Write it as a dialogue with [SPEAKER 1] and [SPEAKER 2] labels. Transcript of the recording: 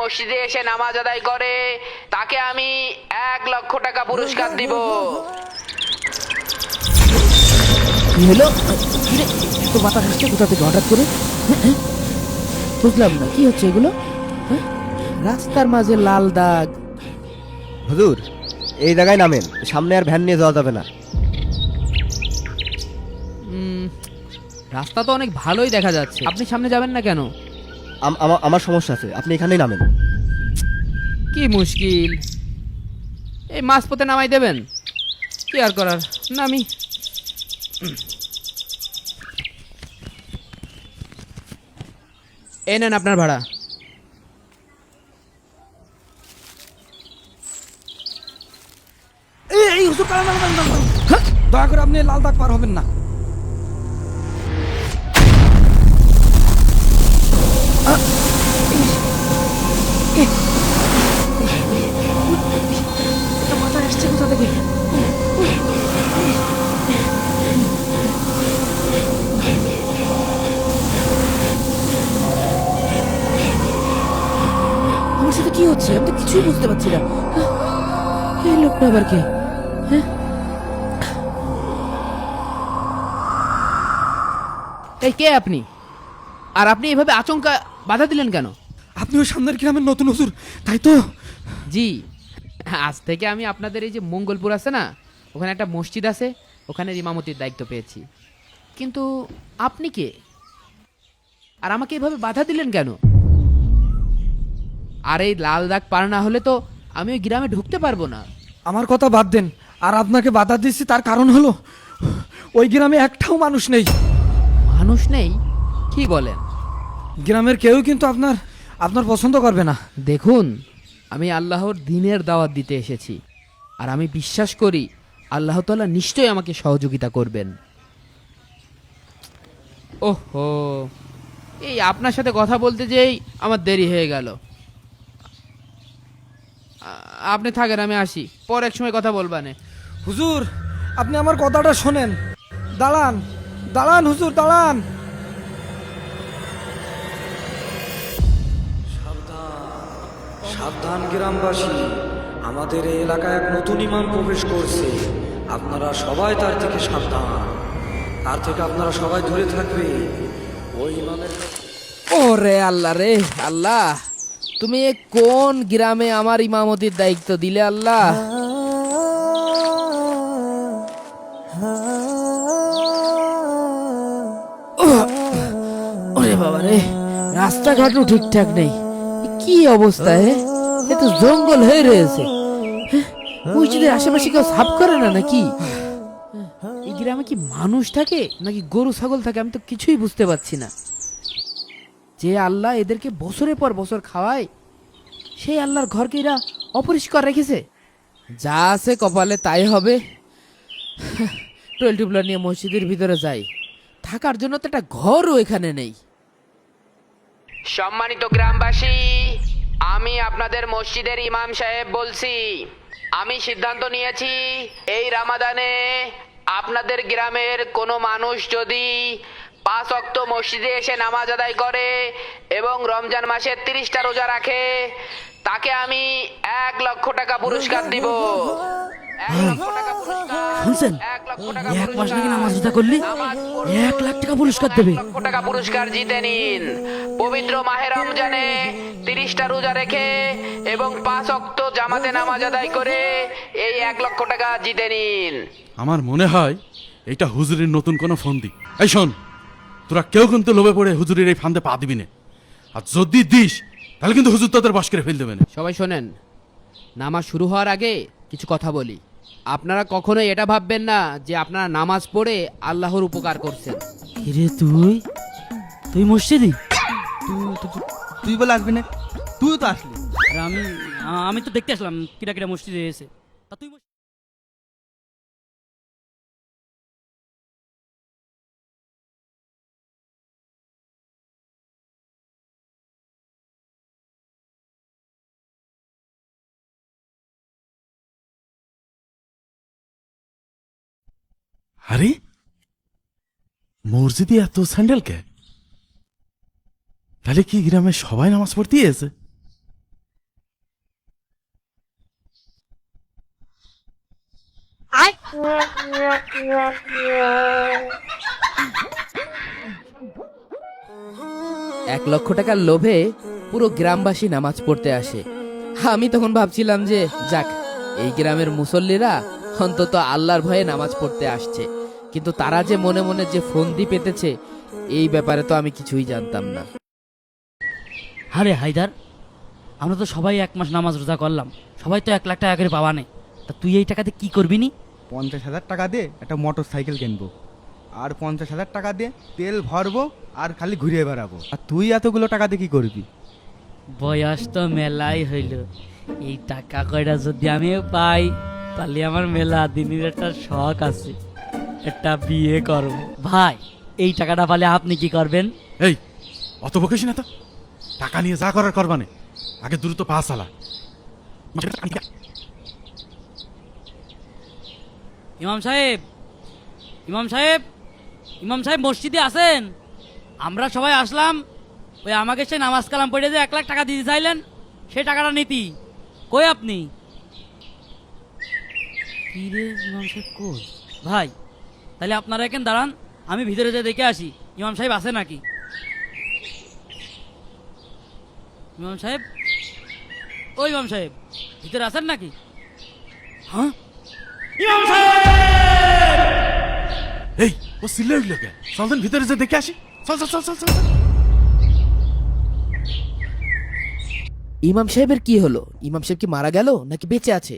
[SPEAKER 1] মসজিদে এসে নামাজ আদায় করে তাকে আমি 1,00,000 টাকা পুরস্কার দিব।
[SPEAKER 2] কি হলো? কিরে, এত বাতাস আসছে কোথা থেকে হঠাৎ করে? বুঝলাম না কি হচ্ছে এগুলো। হ্যাঁ? রাস্তার মাঝে লাল দাগ।
[SPEAKER 3] হুজুর, এই জায়গায় নামেন, সামনে আর ভ্যান নিয়ে যাওয়া যাবে না।
[SPEAKER 2] রাস্তা তো অনেক ভালোই দেখা যাচ্ছে, আপনি সামনে যাবেন না কেন?
[SPEAKER 3] আমার সমস্যা আছে, আপনি এখানেই নামেন।
[SPEAKER 2] কি মুশকিল, এই মাঝপথে নামাই দেবেন? কি আর করার, নামি। এই নেন আপনার ভাড়া।
[SPEAKER 4] এই হুজুর, দাঁড়ান। দয়া করে আপনি লাল দাগ পার হবেন না।
[SPEAKER 2] বাতাস আসছে কোথা থেকে? আমার সাথে কি হচ্ছে আমি তো কিছুই বুঝতে পারছি না। এই লোকটা আবার কে? হ্যাঁ, এই কে আপনি? আর আপনি এভাবে আচমকা বাধা দিলেন কেন?
[SPEAKER 4] আপনি ওই সামনের গ্রামের নতুন হুজুর, তাই তো?
[SPEAKER 2] জি, আজ থেকে আমি আপনাদের এই যে মঙ্গলপুর আছে না, ওখানে একটা মসজিদ আছে, ওখানে ইমামতির দায়িত্ব পেয়েছি। কিন্তু আপনি কে? আর আমাকে এভাবে বাধা দিলেন কেন? আর এই লাল দাগ পার না হলে তো আমি ওই গ্রামে ঢুকতে পারবো না।
[SPEAKER 4] আমার কথা বাদ দেন, আর আপনাকে বাধা দিচ্ছি তার কারণ হলো ওই গ্রামে একটাও মানুষ নেই।
[SPEAKER 2] মানুষ নেই? কি বলেন?
[SPEAKER 4] গ্রামের কেউ কিন্তু আপনার পছন্দ করবে না।
[SPEAKER 2] দেখুন, আমি আল্লাহর দ্বীনের দাওয়াত দিতে এসেছি, আর আমি বিশ্বাস করি আল্লাহ তাআলা নিশ্চয়ই আমাকে সহযোগিতা করবেন। ওহো, এই আপনার সাথে কথা বলতে যেই আমার দেরি হয়ে গেল। আপনি থাকেন, আমি আসি, পর এক সময় কথা বলবানে।
[SPEAKER 4] হুজুর, আপনি আমার কথাটা শোনেন। দাঁড়ান হুজুর, দাঁড়ান।
[SPEAKER 5] সাবধান গ্রামবাসী, আমাদের এই এলাকায় এক নতুন ইমাম প্রবেশ করছে। আপনারা সবাই তার থেকে সাবধান, তার থেকে আপনারা সবাই দূরে থাকবে। ওই ইমামের
[SPEAKER 2] ওরে আল্লাহ রে আল্লাহ, তুমি এ কোন গ্রামে আমার ইমামতির দায়িত্ব দিলে আল্লাহ? ওরে বাবা রে, রাস্তাঘাটও ঠিকঠাক নেই, কি অবস্থা! এ তো জঙ্গল হয়ে রয়েছে। মসজিদের আশেপাশে কেউ সাফ করে না নাকি? এই গ্রামে কি মানুষ থাকে নাকি গরু ছাগল থাকে, আমি তো কিছুই বুঝতে পারছি না। যে আল্লাহ এদেরকে বছরের পর বছর খাওয়ায়, সেই আল্লাহর ঘরকে এরা অপরিষ্কার রেখেছে। যা আছে কপালে তাই হবে। টুয়েল টিউবলার নিয়ে মসজিদের ভিতরে যাই, থাকার জন্য তো একটা ঘরও এখানে নেই।
[SPEAKER 1] সম্মানিত গ্রামবাসী, আমি আপনাদের মসজিদের ইমাম সাহেব বলছি। আমি সিদ্ধান্ত নিয়েছি, এই রামাদানে আপনাদের গ্রামের কোনো মানুষ যদি 5 ওয়াক্ত মসজিদে এসে নামাজ আদায় করে এবং রমজান মাসের 30টা রোজা রাখে তাকে আমি 1,00,000 টাকা পুরস্কার দিব। 1,00,000 টাকা পুরস্কার।
[SPEAKER 2] শুনছেন?
[SPEAKER 1] 1,00,000 টাকা
[SPEAKER 2] এক মাস নাকি
[SPEAKER 1] পুরস্কার।
[SPEAKER 2] নামাজ রোজা করলে
[SPEAKER 1] নামাজ
[SPEAKER 2] 1,00,000 টাকা পুরস্কার দেবে।
[SPEAKER 1] 1,00,000 টাকা পুরস্কার জিতে নিন। পবিত্র মাহে রমজানে 30টা রোজা রেখে এবং 5 ওয়াক্ত জামাতে নামাজ আদায় করে এই 1,00,000 টাকা জিতে নিন।
[SPEAKER 6] আমার মনে হয় এটা হুজুরের নতুন কোনো ফন্দি। এই শোন, তোরা কেউ কিন্তু লোভে পড়ে হুজুরের এই ফান্দে পা দিবি না, আর যদি দিস তাহলে কিন্তু হুজুর তোদের বশ করে ফেল দেবে না।
[SPEAKER 2] সবাই শোনেন, নামাজ শুরু হওয়ার আগে কিছু কথা বলি। আপনারা কখনোই এটা ভাববেন না যে আপনারা নামাজ পড়ে আল্লাহর উপকার করছেন।
[SPEAKER 7] কিরে তুই মসজিদি?
[SPEAKER 3] তুই বলে আসবি না? তুই তো আসলি।
[SPEAKER 7] আর আমি তো দেখতে আসলাম কিরা কিরা মসজিদে এসে। তা তুই
[SPEAKER 6] আরে মসজিদে এত স্যান্ডেল কে? তাহলে কি গ্রামে সবাই নামাজ পড়তে এসে?
[SPEAKER 2] 1,00,000 টাকার লোভে পুরো গ্রামবাসী নামাজ পড়তে আসে। আমি তখন ভাবছিলাম যে যাক, এই গ্রামের মুসল্লিরা অন্তত আল্লাহর ভয়ে নামাজ পড়তে আসছে, কিন্তু তারা যে মনে মনে যে ফন্দি পেতেছে এই ব্যাপারে তো আমি কিছুই জানতাম না।
[SPEAKER 7] আরে হায়দার, আমরা তো সবাই 1 মাস নামাজ রোজা করলাম, সবাই তো 1 লাখ টাকা করে পাবানে, তা তুই এই টাকাতে কি করবি নি?
[SPEAKER 8] 50,000 টাকা দিয়ে একটা মোটর সাইকেল কিনবো, আর 50,000 টাকা দিয়ে তেল ভরবো, আর খালি ঘুরিয়ে বেড়াবো। আর তুই এতগুলো টাকা দিয়ে কি করবি?
[SPEAKER 7] বয়স তো মেলাই হইল, এই টাকা কয়টা যদি আমি পাই তাহলে আমার মেলা দিনের একটা শখ আছে, একটা বিয়ে করব। ভাই, এই টাকাটা পালে আপনি কি করবেন?
[SPEAKER 6] এই অত বকিস না তো, টাকা নিয়ে যা করার করবানে, আগে দ্রুত পা চালা।
[SPEAKER 7] ইমাম সাহেব, ইমাম সাহেব, ইমাম সাহেব মসজিদে আছেন? আমরা সবাই আসলাম, ওই আমাকে সে নামাজ কালাম পড়ে যে 1 লাখ টাকা দিতে চাইলেন, সেই টাকাটা নীতি কই আপনি? কি রে ইমাম সাহেব কই? ভাই, তাহলে আপনারা এখানে দাঁড়ান, আমি ভিতরে যে দেখে আসি ইমাম সাহেব আছে নাকি। ইমাম সাহেব, ও ইমাম সাহেব, ভিতরে আছেন নাকি? হ্যাঁ, ইমাম সাহেব!
[SPEAKER 6] এই ও সিলে উঠলো কে? চল দেন ভিতরে যে দেখে আসি, চল চল চল চল চল।
[SPEAKER 2] ইমাম সাহেবের কি হলো? ইমাম সাহেব কি মারা গেল নাকি বেঁচে আছে?